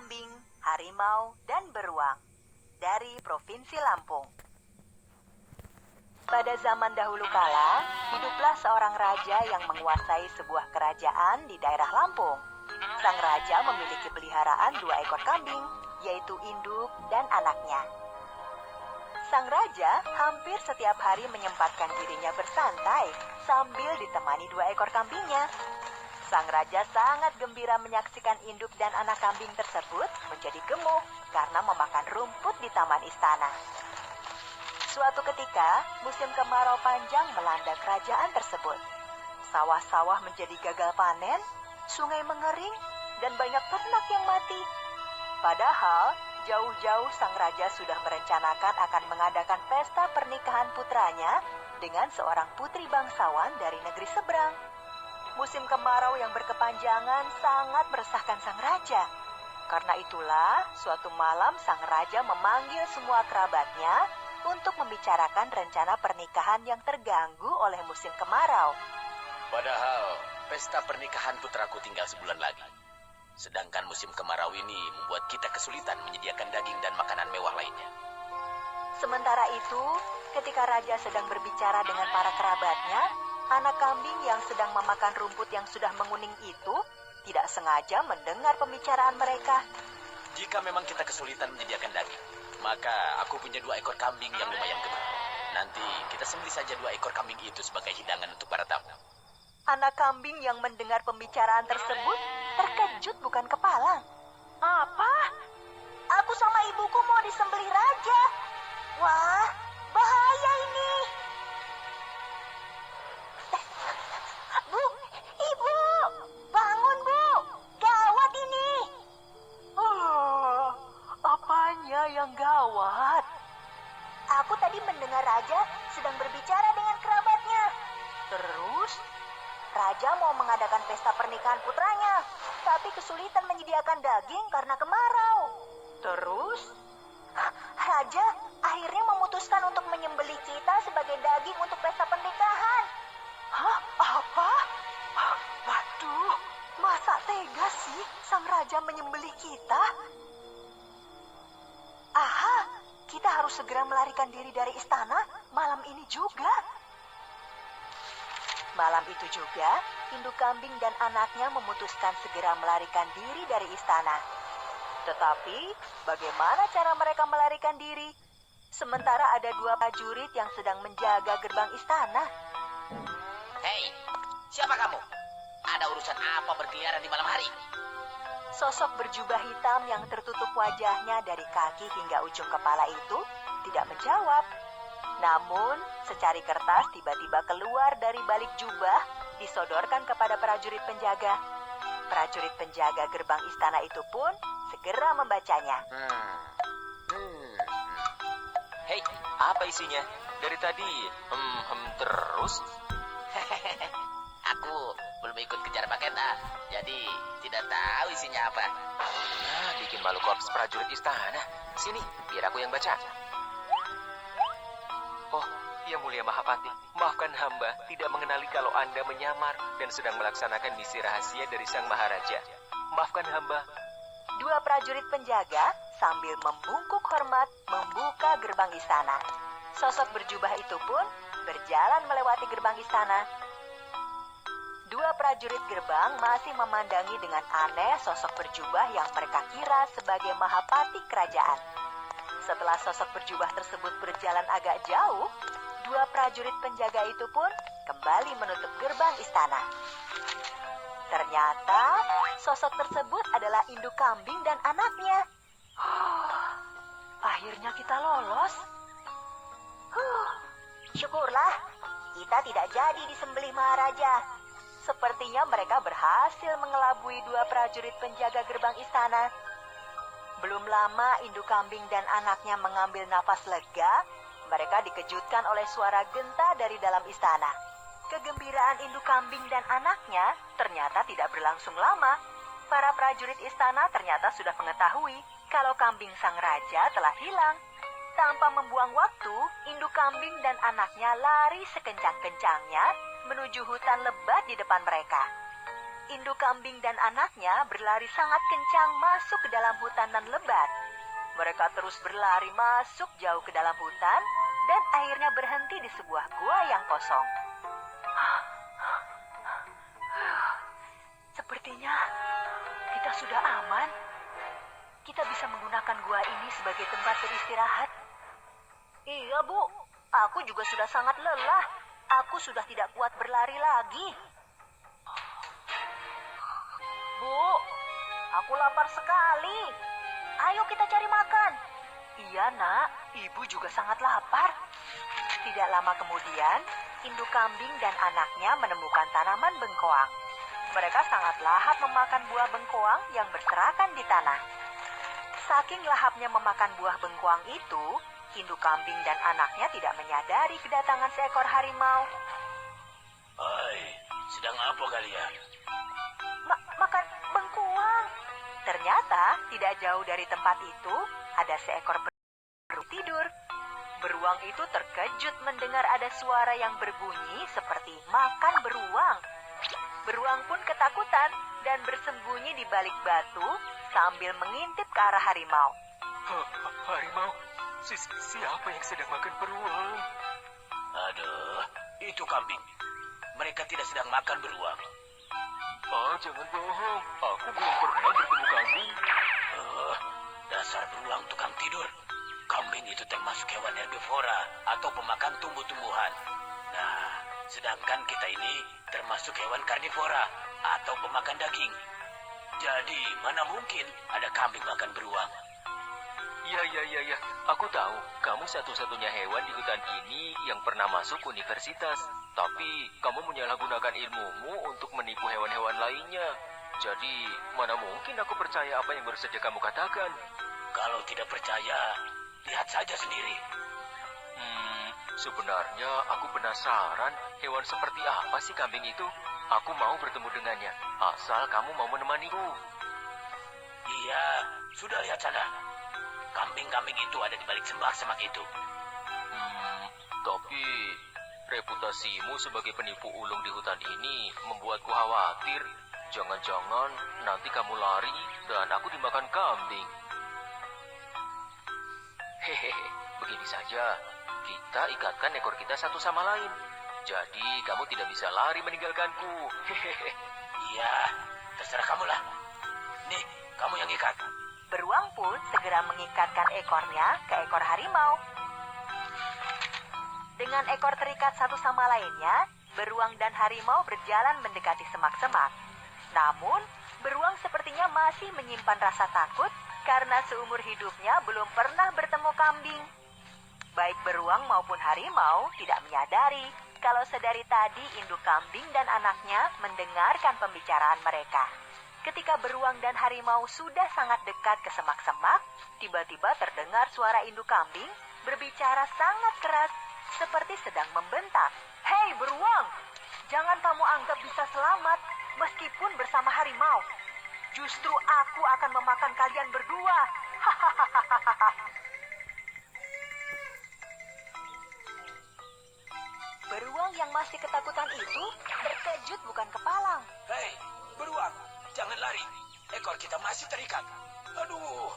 Kambing, Harimau, dan Beruang dari Provinsi Lampung. Pada zaman dahulu kala, hiduplah seorang raja yang menguasai sebuah kerajaan di daerah Lampung. Sang raja memiliki peliharaan 2 ekor kambing, yaitu induk dan anaknya. Sang raja hampir setiap hari menyempatkan dirinya bersantai sambil ditemani 2 ekor kambingnya. Sang raja sangat gembira menyaksikan induk dan anak kambing tersebut menjadi gemuk karena memakan rumput di taman istana. Suatu ketika, musim kemarau panjang melanda kerajaan tersebut. Sawah-sawah menjadi gagal panen, sungai mengering, dan banyak ternak yang mati. Padahal, jauh-jauh sang raja sudah merencanakan akan mengadakan pesta pernikahan putranya dengan seorang putri bangsawan dari negeri seberang. Musim kemarau yang berkepanjangan sangat meresahkan sang raja. Karena itulah, suatu malam sang raja memanggil semua kerabatnya untuk membicarakan rencana pernikahan yang terganggu oleh musim kemarau. Padahal, pesta pernikahan putraku tinggal sebulan lagi. Sedangkan musim kemarau ini membuat kita kesulitan menyediakan daging dan makanan mewah lainnya. Sementara itu, ketika raja sedang berbicara dengan para kerabatnya, anak kambing yang sedang memakan rumput yang sudah menguning itu tidak sengaja mendengar pembicaraan mereka. Jika memang kita kesulitan menyediakan daging, maka aku punya 2 ekor kambing yang lumayan gemuk. Nanti kita sembelih saja 2 ekor kambing itu sebagai hidangan untuk para tamu. Anak kambing yang mendengar pembicaraan tersebut terkejut bukan kepalang. Apa? Aku sama ibuku mau disembelih raja. Wah, bahaya ini. Bu, ibu, bangun bu, gawat ini. Apanya yang gawat? Aku tadi mendengar raja sedang berbicara dengan kerabatnya. Terus, raja mau mengadakan pesta pernikahan putranya, tapi kesulitan menyediakan daging karena kemarau. Terus, raja akhirnya memutuskan untuk menyembelih kita sebagai daging untuk pesta pernikahan. Hah? Apa? Waduh, masa tega sih sang raja menyembelih kita? Aha, kita harus segera melarikan diri dari istana malam ini juga. Malam itu juga, induk kambing dan anaknya memutuskan segera melarikan diri dari istana. Tetapi, bagaimana cara mereka melarikan diri? Sementara ada 2 prajurit yang sedang menjaga gerbang istana. Hei, siapa kamu? Ada urusan apa berkeliaran di malam hari? Sosok berjubah hitam yang tertutup wajahnya dari kaki hingga ujung kepala itu tidak menjawab. Namun, secari kertas tiba-tiba keluar dari balik jubah, disodorkan kepada prajurit penjaga. Prajurit penjaga gerbang istana itu pun segera membacanya. Hei, apa isinya? Dari tadi, terus? Aku belum ikut kejar paket, jadi tidak tahu isinya apa. Bikin malu korps prajurit istana. Sini, biar aku yang baca. Oh, Yang Mulia Mahapati, maafkan hamba tidak mengenali kalau Anda menyamar dan sedang melaksanakan misi rahasia dari Sang Maharaja. Maafkan hamba. 2 prajurit penjaga sambil membungkuk hormat membuka gerbang istana. Sosok berjubah itu pun berjalan melewati gerbang istana. 2 prajurit gerbang masih memandangi dengan aneh sosok berjubah yang mereka kira sebagai mahapati kerajaan. Setelah sosok berjubah tersebut berjalan agak jauh, 2 prajurit penjaga itu pun kembali menutup gerbang istana. Ternyata sosok tersebut adalah induk kambing dan anaknya. Akhirnya kita lolos. Syukurlah, kita tidak jadi disembelih Maharaja. Sepertinya mereka berhasil mengelabui 2 prajurit penjaga gerbang istana. Belum lama induk kambing dan anaknya mengambil nafas lega, mereka dikejutkan oleh suara genta dari dalam istana. Kegembiraan induk kambing dan anaknya ternyata tidak berlangsung lama. Para prajurit istana ternyata sudah mengetahui kalau kambing sang raja telah hilang. Tanpa membuang waktu, induk kambing dan anaknya lari sekencang-kencangnya menuju hutan lebat di depan mereka. induk kambing dan anaknya berlari sangat kencang masuk ke dalam hutan nan lebat. Mereka terus berlari masuk jauh ke dalam hutan dan akhirnya berhenti di sebuah gua yang kosong. Sepertinya kita sudah aman. Kita bisa menggunakan gua ini sebagai tempat beristirahat. Iya, Bu. Aku juga sudah sangat lelah. Aku sudah tidak kuat berlari lagi. Bu, aku lapar sekali. Ayo kita cari makan. Iya, Nak. Ibu juga sangat lapar. Tidak lama kemudian, induk kambing dan anaknya menemukan tanaman bengkoang. Mereka sangat lahap memakan buah bengkoang yang berserakan di tanah. Saking lahapnya memakan buah bengkoang itu, induk kambing dan anaknya tidak menyadari kedatangan seekor harimau. Hai, sedang apa kalian? Makan bengkoang. Ternyata tidak jauh dari tempat itu ada seekor beruang tidur. Beruang itu terkejut mendengar ada suara yang berbunyi seperti makan beruang. Beruang pun ketakutan dan bersembunyi di balik batu sambil mengintip ke arah harimau. Harimau? Siapa yang sedang makan beruang? Aduh, itu kambing. Mereka tidak sedang makan beruang. Jangan bohong. Aku belum pernah bertemu kambing. Dasar beruang tukang tidur. Kambing itu termasuk hewan herbivora atau pemakan tumbuh-tumbuhan. Nah, sedangkan kita ini termasuk hewan karnivora atau pemakan daging. Jadi, mana mungkin ada kambing makan beruang? Ya. Aku tahu, kamu satu-satunya hewan di hutan ini yang pernah masuk universitas. Tapi, kamu menyalahgunakan ilmumu untuk menipu hewan-hewan lainnya. Jadi, mana mungkin aku percaya apa yang baru saja kamu katakan? Kalau tidak percaya, lihat saja sendiri. Sebenarnya aku penasaran hewan seperti apa sih kambing itu? Aku mau bertemu dengannya, asal kamu mau menemaniku. Iya, sudah lihat sana. Kambing-kambing itu ada di balik semak-semak itu. Tapi reputasimu sebagai penipu ulung di hutan ini membuatku khawatir. Jangan-jangan nanti kamu lari dan aku dimakan kambing. Hehehe, begini saja. Kita ikatkan ekor kita satu sama lain. Jadi kamu tidak bisa lari meninggalkanku. Hehehe. Iya, terserah kamulah. Nih, kamu yang ikat. Beruang pun segera mengikatkan ekornya ke ekor harimau. Dengan ekor terikat satu sama lainnya, beruang dan harimau berjalan mendekati semak-semak. Namun, beruang sepertinya masih menyimpan rasa takut karena seumur hidupnya belum pernah bertemu kambing. Baik beruang maupun harimau tidak menyadari kalau sedari tadi induk kambing dan anaknya mendengarkan pembicaraan mereka. Ketika beruang dan harimau sudah sangat dekat ke semak-semak, tiba-tiba terdengar suara induk kambing berbicara sangat keras seperti sedang membentak. Hei beruang, jangan kamu anggap bisa selamat meskipun bersama harimau. Justru aku akan memakan kalian berdua. Hahaha. Beruang yang masih ketakutan itu terkejut bukan kepalang. Hei, beruang, jangan lari. Ekor kita masih terikat. Aduh.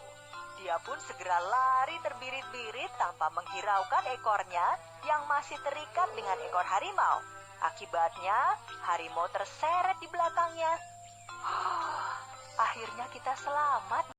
Dia pun segera lari terbirit-birit tanpa menghiraukan ekornya yang masih terikat dengan ekor harimau. Akibatnya, harimau terseret di belakangnya. Akhirnya kita selamat,